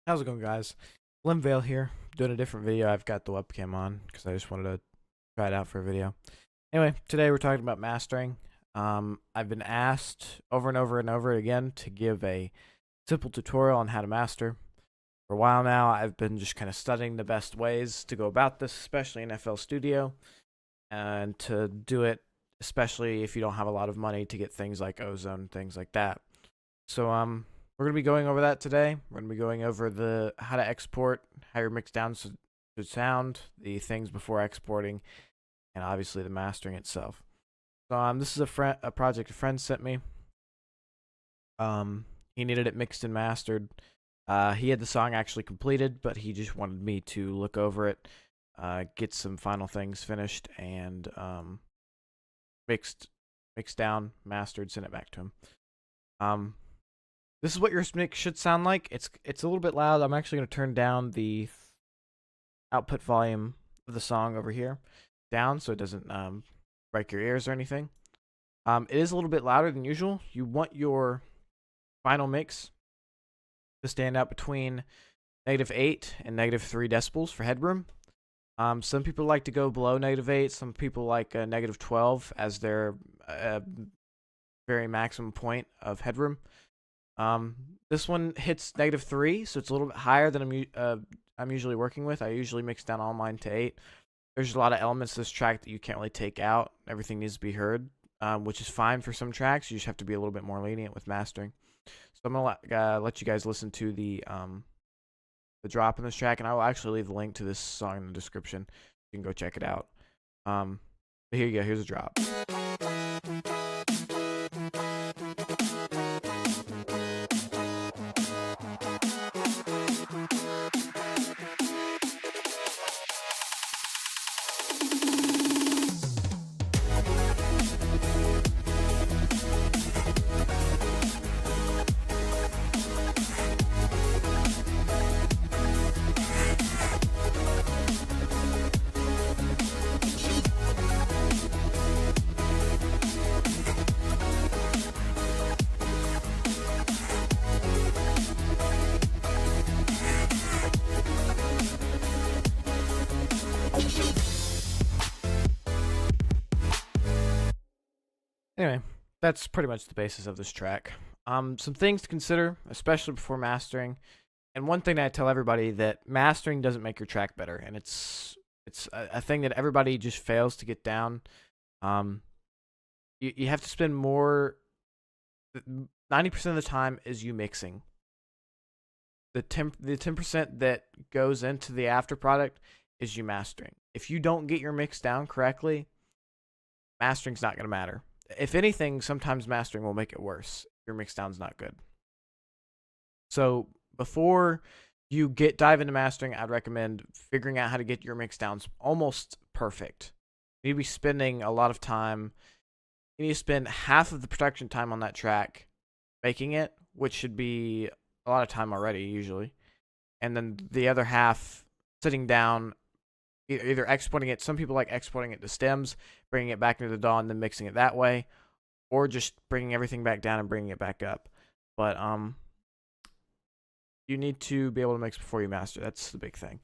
How's it going, guys? Vale here, doing a different video. I've got the webcam on because I just wanted to try it out for a video. Anyway, today we're talking about mastering. I've been asked over and over and over again to give a simple tutorial on how to master. For a while now, I've been just kind of studying the best ways to go about this, especially in FL Studio, and to do it, especially if you don't have a lot of money to get things like Ozone, things like that. So, we're going to be going over that today. We're going to be going over the how to export, how your mix down should sound, the things before exporting, and obviously the mastering itself. So this is a project a friend sent me. He needed it mixed and mastered. He had the song actually completed, but he just wanted me to look over it, get some final things finished, and mixed down, mastered, send it back to him. This is what your mix should sound like. It's a little bit loud. I'm actually going to turn down the output volume of the song over here down so it doesn't break your ears or anything. It is a little bit louder than usual. You want your final mix to stand out between -8 and -3 decibels for headroom. Some people like to go below -8. Some people like -12 as their very maximum point of headroom. This one hits -3, so it's a little bit higher than I'm usually working with. I usually mix down all mine to 8. There's a lot of elements to this track that you can't really take out. Everything needs to be heard, which is fine for some tracks. You just have to be a little bit more lenient with mastering. So I'm gonna let you guys listen to the drop in this track, and I will actually leave the link to this song in the description. You can go check it out. But here you go. Here's a drop. Anyway, that's pretty much the basis of this track. Some things to consider, especially before mastering. And one thing that I tell everybody, that mastering doesn't make your track better, and it's a thing that everybody just fails to get down. You have to spend more. 90% of the time is you mixing. The 10% that goes into the after product is you mastering. If you don't get your mix down correctly, mastering's not going to matter. If anything, sometimes mastering will make it worse. Your mix down's not good. So before you dive into mastering, I'd recommend figuring out how to get your mix downs almost perfect. You need to be spending a lot of time. You need to spend half of the production time on that track making it, which should be a lot of time already usually, and then the other half sitting down, either exporting it. Some people like exporting it to stems, bringing it back into the DAW, and then mixing it that way, or just bringing everything back down and bringing it back up. But you need to be able to mix before you master. That's the big thing.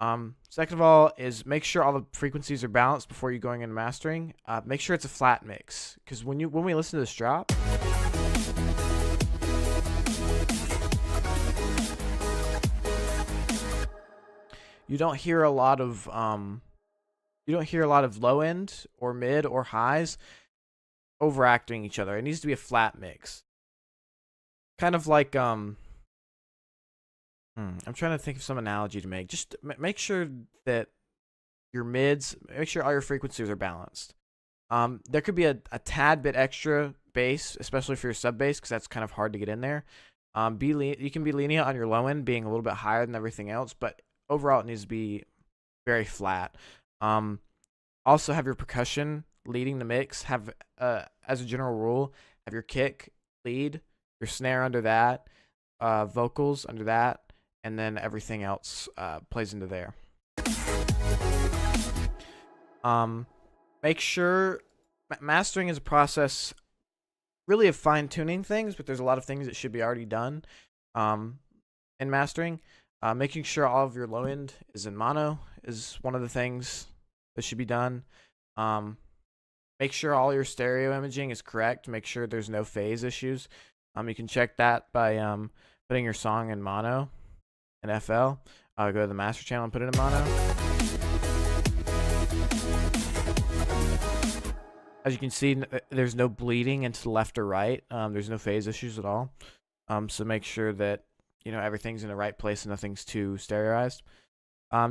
Second of all is make sure all the frequencies are balanced before you going into mastering. Make sure it's a flat mix, because when we listen to this drop, you don't hear a lot of low end or mid or highs overacting each other. It needs to be a flat mix. Kind of like I'm trying to think of some analogy to make. Just make sure that your mids, make sure all your frequencies are balanced. There could be a tad bit extra bass, especially for your sub bass, because that's kind of hard to get in there. You can be lenient on your low end being a little bit higher than everything else, but overall, it needs to be very flat. Also, have your percussion leading the mix. Have, as a general rule, have your kick lead, your snare under that, vocals under that, and then everything else plays into there. Make sure mastering is a process really of fine-tuning things, but there's a lot of things that should be already done. in mastering. Making sure all of your low end is in mono is one of the things that should be done. Make sure all your stereo imaging is correct. Make sure there's no phase issues. You can check that by putting your song in mono and FL. Go to the master channel and put it in mono. As you can see, there's no bleeding into the left or right. There's no phase issues at all. So make sure that everything's in the right place and nothing's too stereoized.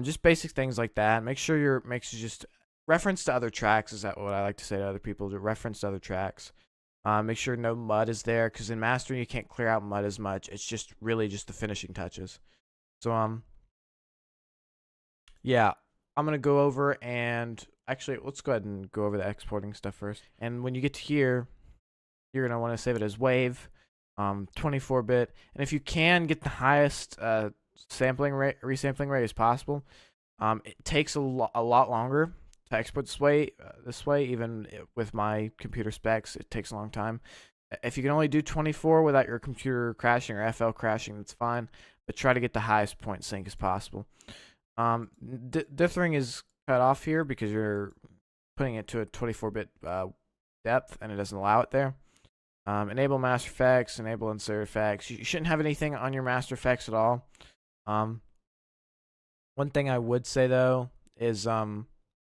Just basic things like that. Make sure just reference to other tracks. Is that what I like to say to other people? To reference to other tracks. Make sure no mud is there, because in mastering you can't clear out mud as much. It's just really just the finishing touches. So yeah, I'm gonna go over and actually let's go ahead and go over the exporting stuff first. And when you get to here, you're gonna want to save it as WAV, 24-bit, and if you can get the highest resampling rate as possible. It takes a lot longer to export this way. Even with my computer specs, it takes a long time. If you can only do 24 without your computer crashing or FL crashing, that's fine. But try to get the highest point sync as possible. Dithering is cut off here because you're putting it to a 24-bit depth, and it doesn't allow it there. Enable master effects, enable insert effects. You shouldn't have anything on your master effects at all. One thing I would say though is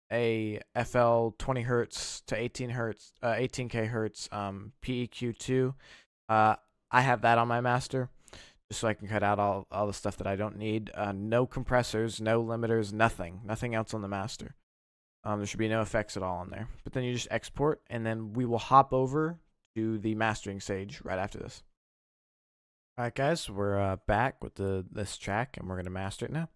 a FL 20 hertz to 18 hertz, 18k hertz PEQ2. I have that on my master, just so I can cut out all the stuff that I don't need. No compressors, no limiters, nothing else on the master. There should be no effects at all on there. But then you just export, and then we will hop over to the mastering stage right after this. All right, guys, we're back with this track, and we're gonna master it now.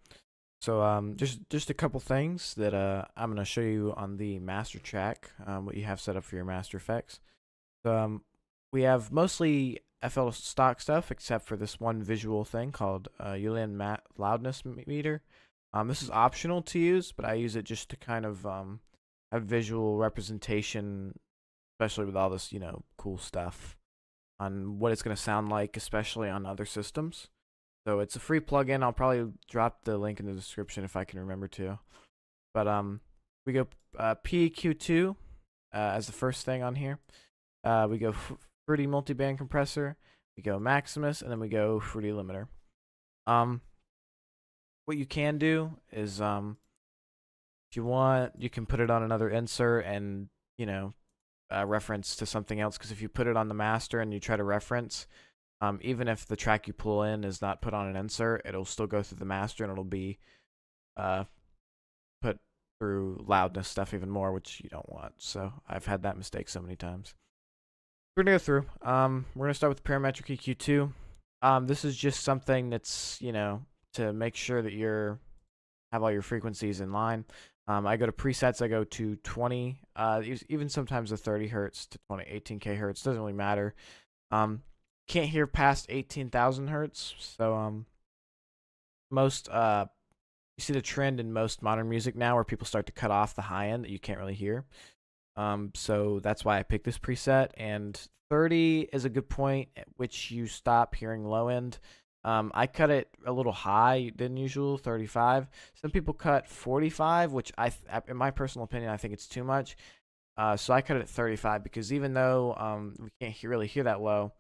So just a couple things that I'm gonna show you on the master track, what you have set up for your master effects. So we have mostly FL stock stuff, except for this one visual thing called Ulan loudness meter. This is optional to use, but I use it just to kind of have visual representation, especially with all this cool stuff on what it's gonna sound like, especially on other systems. So it's a free plugin. I'll probably drop the link in the description if I can remember to. But we go PEQ2 as the first thing on here. We go Fruity Multiband Compressor. We go Maximus, and then we go Fruity Limiter. What you can do is, if you want, you can put it on another insert and reference to something else. Because if you put it on the master and you try to reference, even if the track you pull in is not put on an insert, it'll still go through the master and it'll be put through loudness stuff even more, which you don't want. So I've had that mistake so many times. We're gonna go through. We're gonna start with parametric EQ2. This is just something that's to make sure that have all your frequencies in line. I go to presets. I go to 20, even sometimes a 30 hertz to 18k hertz. Doesn't really matter. Can't hear past 18,000 hertz. So most you see the trend in most modern music now where people start to cut off the high end that you can't really hear. So that's why I picked this preset. And 30 is a good point at which you stop hearing low end. I cut it a little high than usual, 35. Some people cut 45, which in my personal opinion, I think it's too much. So I cut it at 35 because even though we can't really hear that low,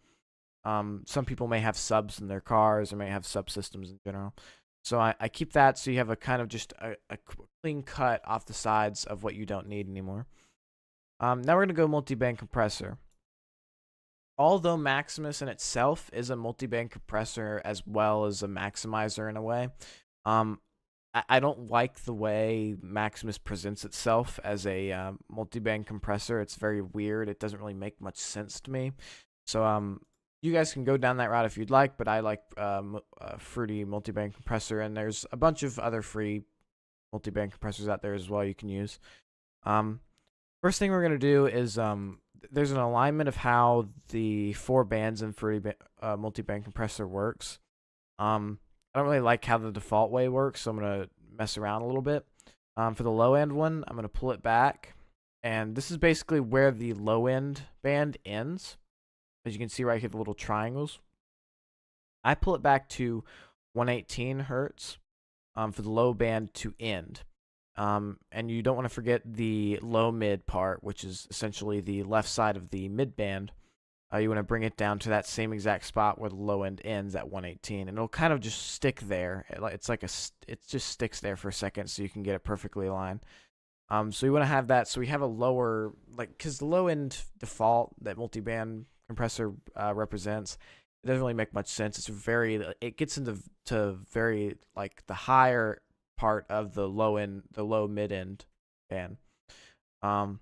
some people may have subs in their cars or may have subsystems in general. So I keep that so you have a kind of just a clean cut off the sides of what you don't need anymore. Now we're going to go multiband compressor. Although Maximus in itself is a multiband compressor as well as a maximizer in a way, I don't like the way Maximus presents itself as a multiband compressor. It's very weird. It doesn't really make much sense to me. So you guys can go down that route if you'd like, but I like Fruity Multiband Compressor, and there's a bunch of other free multiband compressors out there as well you can use. First thing we're going to do is there's an alignment of how the 4 bands in Fruity Multiband Compressor works. I don't really like how the default way works, so I'm going to mess around a little bit. For the low end one, I'm going to pull it back, and this is basically where the low end band ends. As you can see right here, the little triangles. I pull it back to 118 hertz for the low band to end. And you don't want to forget the low mid part, which is essentially the left side of the mid band. You want to bring it down to that same exact spot where the low end ends at 118, and it'll kind of just stick there. It just sticks there for a second, so you can get it perfectly aligned. So you want to have that, so we have a lower, because the low end default that multiband compressor represents, it doesn't really make much sense. It gets into very the higher part of the low mid end band. So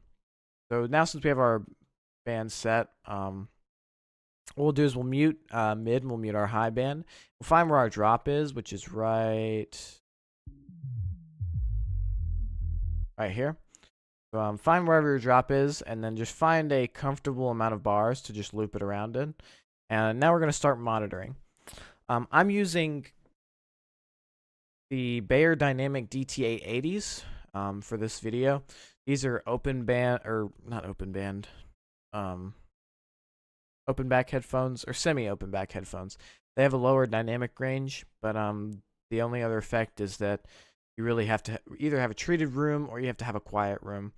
now since we have our band set, what we'll do is we'll mute mid, and we'll mute our high band. We'll find where our drop is, which is right here. So find wherever your drop is, and then just find a comfortable amount of bars to just loop it around in. And now we're going to start monitoring. I'm using the Bayer Dynamic DT880s for this video. These are open back headphones, or semi-open back headphones. They have a lower dynamic range, but the only other effect is that you really have to either have a treated room or you have to have a quiet room.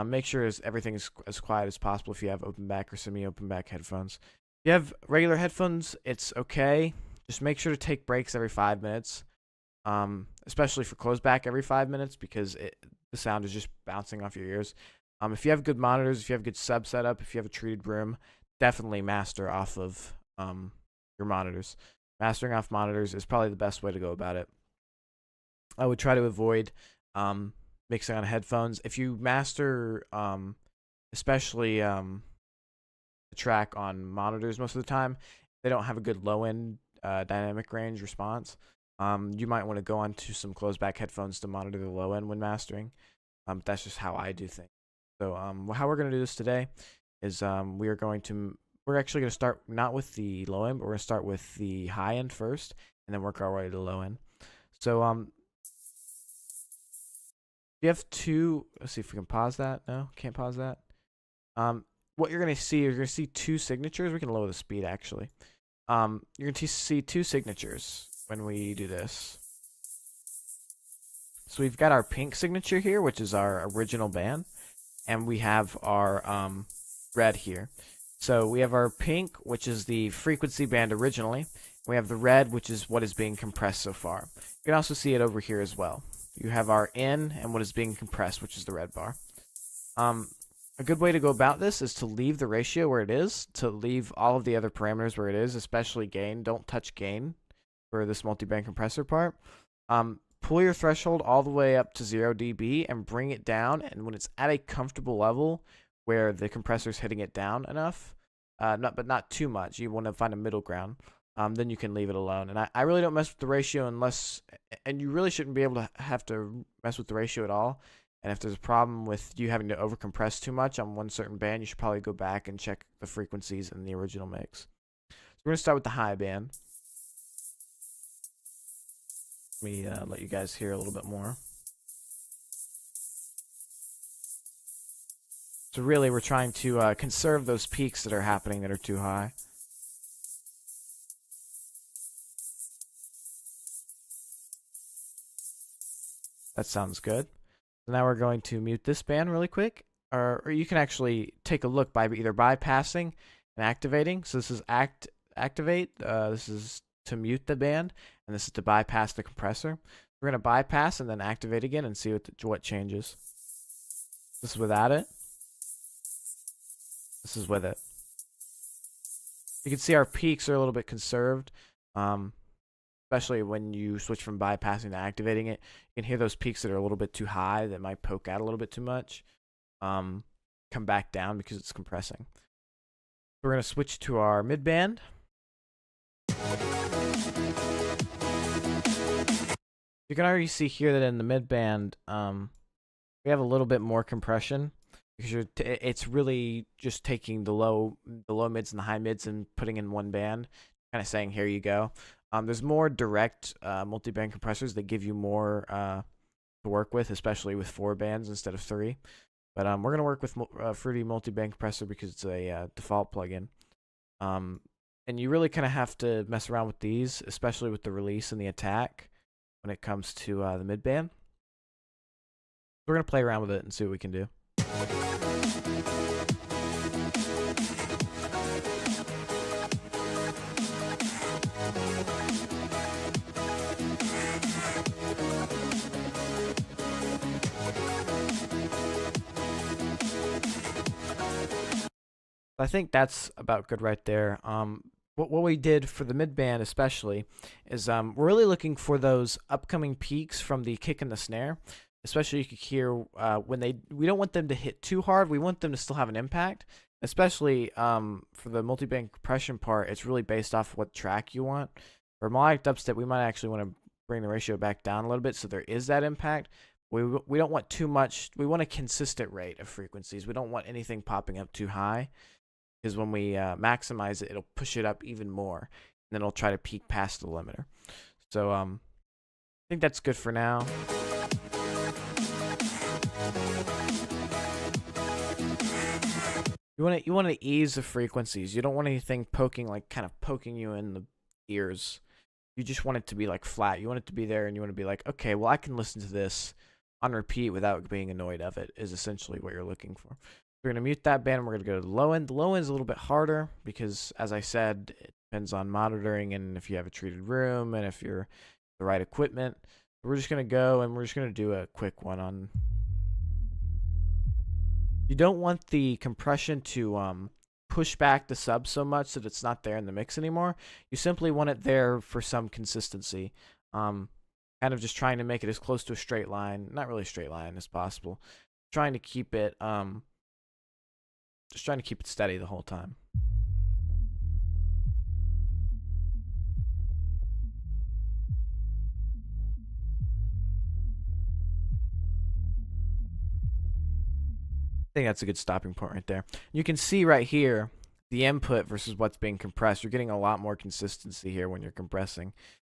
Make sure everything is as quiet as possible if you have open back or semi-open back headphones. If you have regular headphones, it's okay. Just make sure to take breaks every 5 minutes, especially for closed back every 5 minutes, because the sound is just bouncing off your ears. If you have good monitors, if you have good sub setup, if you have a treated room, definitely master off of your monitors. Mastering off monitors is probably the best way to go about it. I would try to avoid mixing on headphones. If you master, especially the track on monitors most of the time, they don't have a good low end dynamic range response. You might want to go onto some closed back headphones to monitor the low end when mastering. That's just how I do things. So how we're going to do this today is we're actually going to start not with the low end, but we're going to start with the high end first, and then work our way to the low end. So you have two. Let's see if we can pause that. No, can't pause that. What you're going to see is you're going to see two signatures. We can lower the speed actually. You're going to see two signatures when we do this. So we've got our pink signature here, which is our original band, and we have our red here. So we have our pink, which is the frequency band originally. We have the red, which is what is being compressed so far. You can also see it over here as well. You have our in and what is being compressed, which is the red bar. A good way to go about this is to leave the ratio where it is, to leave all of the other parameters where it is, especially gain. Don't touch gain for this multiband compressor part. Pull your threshold all the way up to 0 dB and bring it down, and when it's at a comfortable level where the compressor's hitting it down enough, but not too much, you want to find a middle ground, then you can leave it alone. And I really don't mess with the ratio unless, and you really shouldn't be able to have to mess with the ratio at all. And if there's a problem with you having to overcompress too much on one certain band, you should probably go back and check the frequencies in the original mix. So we're going to start with the high band. Let me let you guys hear a little bit more. So really, we're trying to conserve those peaks that are happening that are too high. That sounds good. So now we're going to mute this band really quick, or you can actually take a look by either bypassing and activating. So this is activate. This is to mute the band, and this is to bypass the compressor. We're going to bypass and then activate again and see what changes. This is without it. This is with it. You can see our peaks are a little bit conserved, especially when you switch from bypassing to activating it. You can hear those peaks that are a little bit too high, that might poke out a little bit too much, come back down because it's compressing. We're going to switch to our mid band. You can already see here that in the mid band, we have a little bit more compression, because it's really just taking the low mids and the high mids and putting in one band, kind of saying, here you go. There's more direct multi-band compressors that give you more to work with, especially with 4 bands instead of 3. But we're going to work with Fruity multi-band compressor because it's a default plugin. And And you really kind of have to mess around with these, especially with the release and the attack when it comes to the mid-band. We're going to play around with it and see what we can do. I think that's about good right there. What we did for the mid band especially is we're really looking for those upcoming peaks from the kick and the snare. Especially you could hear when we don't want them to hit too hard. We want them to still have an impact. Especially for the multi-band compression part, it's really based off what track you want. For melodic dubstep, we might actually want to bring the ratio back down a little bit so there is that impact. We don't want too much. We want a consistent rate of frequencies. We don't want anything popping up too high, because when we maximize it, it'll push it up even more, and then it'll try to peak past the limiter. So I think that's good for now. You want to ease the frequencies. You don't want anything kind of poking you in the ears. You just want it to be like flat. You want it to be there, and you want to be like, okay, well, I can listen to this on repeat without being annoyed of it, is essentially what you're looking for. We're going to mute that band, and we're going to go to the low end. The low end is a little bit harder because, as I said, it depends on monitoring and if you have a treated room and if you're the right equipment. We're just going to go, and we're just going to do a quick one on... You don't want the compression to push back the sub so much that it's not there in the mix anymore. You simply want it there for some consistency. Kind of just trying to make it as close to a straight line, not really a straight line as possible. Trying to keep it just trying to keep it steady the whole time. I think that's a good stopping point right there. You can see right here the input versus what's being compressed. You're getting a lot more consistency here when you're compressing.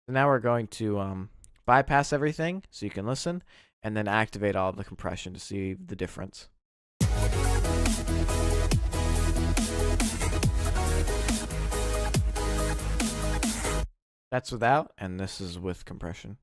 So now we're going to bypass everything so you can listen, and then activate all the compression to see the difference. That's without, and this is with compression.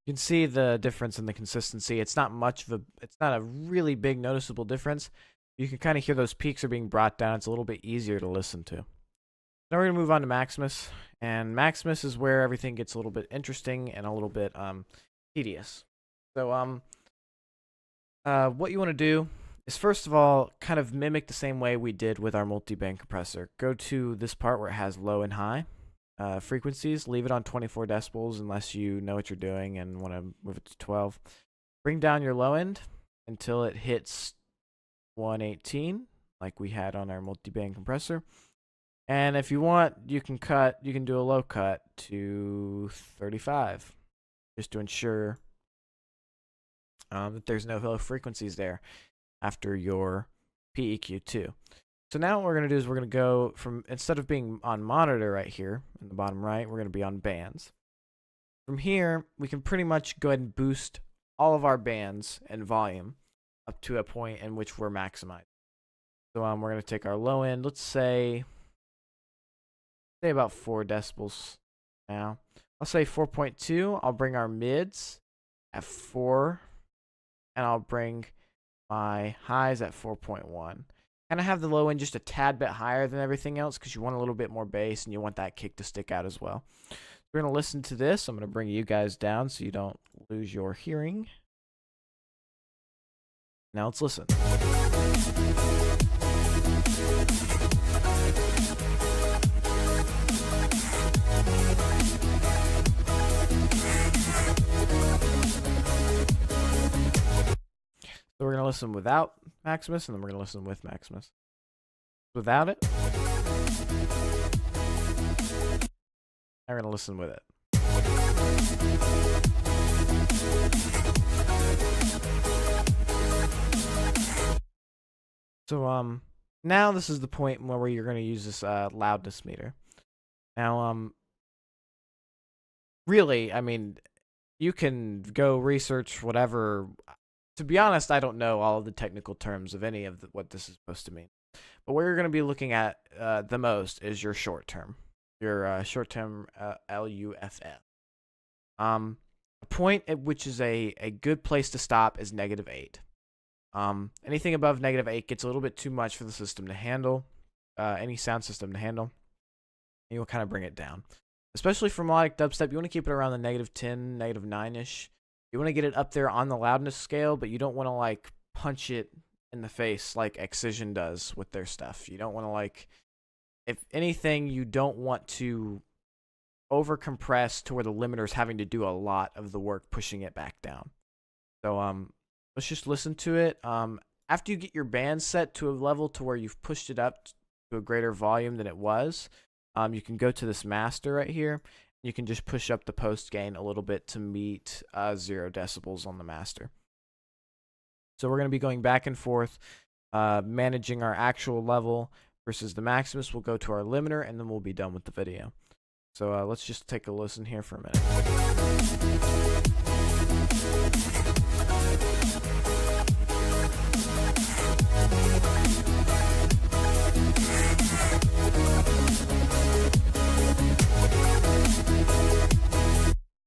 You can see the difference in the consistency. It's not a really big noticeable difference. You can kind of hear those peaks are being brought down. It's a little bit easier to listen to. Now we're going to move on to Maximus. And Maximus is where everything gets a little bit interesting and a little bit tedious. So what you want to do is, first of all, kind of mimic the same way we did with our multi-band compressor. Go to this part where it has low and high frequencies. Leave it on 24 decibels unless you know what you're doing and want to move it to 12. Bring down your low end until it hits 118 like we had on our multi-band compressor. And if you want, you can do a low cut to 35 just to ensure that there's no low frequencies there after your PEQ2. So now what we're going to do is we're going to go from, instead of being on monitor right here in the bottom right, we're going to be on bands. From here, we can pretty much go ahead and boost all of our bands and volume up to a point in which we're maximized. So we're going to take our low end, let's say about 4 decibels now. I'll say 4.2. I'll bring our mids at 4, and I'll bring my highs at 4.1. Kind of have the low end just a tad bit higher than everything else because you want a little bit more bass and you want that kick to stick out as well. We're going to listen to this. I'm going to bring you guys down so you don't lose your hearing. Now let's listen. So we're going to listen without Maximus, and then we're going to listen with Maximus. Without it. Now we're going to listen with it. So now this is the point where you're going to use this loudness meter. Now, really, I mean, you can go research whatever. To be honest, I don't know all of the technical terms of any of what this is supposed to mean. But what you're going to be looking at the most is your short term. Your short term LUFF. A point at which is a good place to stop is -8. Anything above -8 gets a little bit too much for the system to handle, any sound system to handle. And you'll kind of bring it down. Especially for melodic dubstep, you want to keep it around the -10, -9-ish. You want to get it up there on the loudness scale, but you don't want to like punch it in the face like Excision does with their stuff. You don't want to like, if anything, you don't want to over compress to where the limiter is having to do a lot of the work pushing it back down. So let's just listen to it. After you get your band set to a level to where you've pushed it up to a greater volume than it was, you can go to this master right here. You can just push up the post gain a little bit to meet 0 decibels on the master. So we're going to be going back and forth, managing our actual level versus the Maximus. We'll go to our limiter, and then we'll be done with the video. So let's just take a listen here for a minute.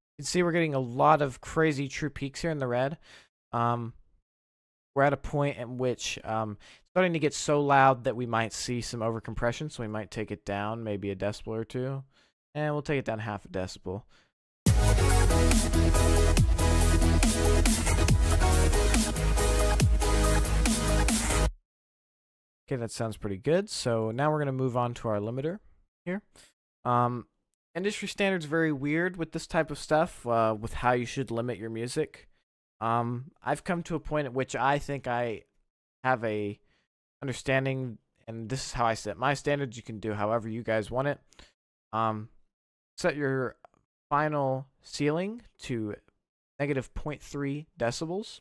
You can see we're getting a lot of crazy true peaks here in the red. We're at a point at which it's starting to get so loud that we might see some overcompression, so we might take it down maybe a decibel or two. And we'll take it down half a decibel. Okay, that sounds pretty good. So now we're going to move on to our limiter here. Industry standard's very weird with this type of stuff, with how you should limit your music. I've come to a point at which I think I have a understanding, and this is how I set my standards. You can do however you guys want it. Set your final ceiling to -0.3 decibels.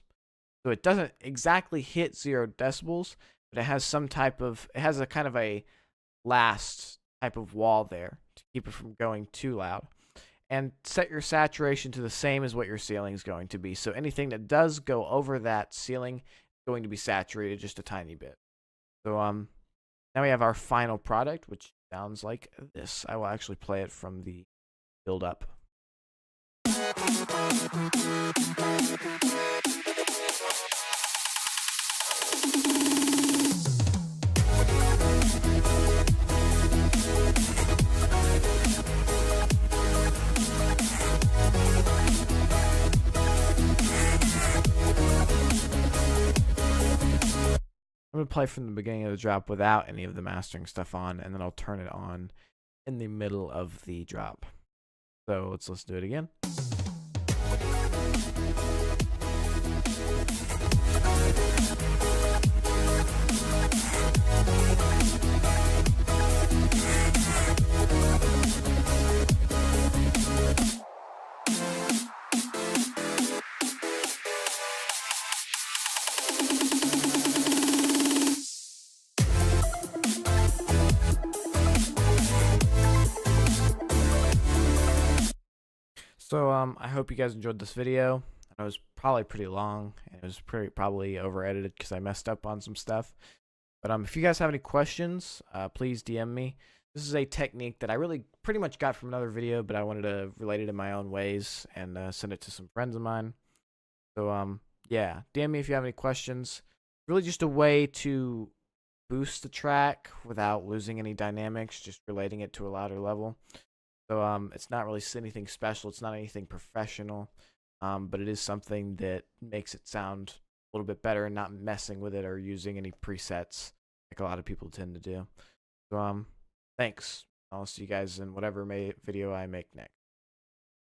So it doesn't exactly hit 0 decibels, but it has some type of, it has a kind of a last type of wall there to keep it from going too loud. And set your saturation to the same as what your ceiling is going to be. So anything that does go over that ceiling is going to be saturated just a tiny bit. So now we have our final product, which sounds like this. I will actually play it from the build up. I'm going to play from the beginning of the drop without any of the mastering stuff on, and then I'll turn it on in the middle of the drop. So let's listen to it again. So I hope you guys enjoyed this video. It was probably pretty long, and it was probably over edited because I messed up on some stuff. But if you guys have any questions, please DM me. This is a technique that I really pretty much got from another video, but I wanted to relate it in my own ways and send it to some friends of mine. So yeah, DM me if you have any questions. Really just a way to boost the track without losing any dynamics, just relating it to a louder level. So it's not really anything special. It's not anything professional, but it is something that makes it sound a little bit better and not messing with it or using any presets like a lot of people tend to do. So thanks. I'll see you guys in whatever video I make next.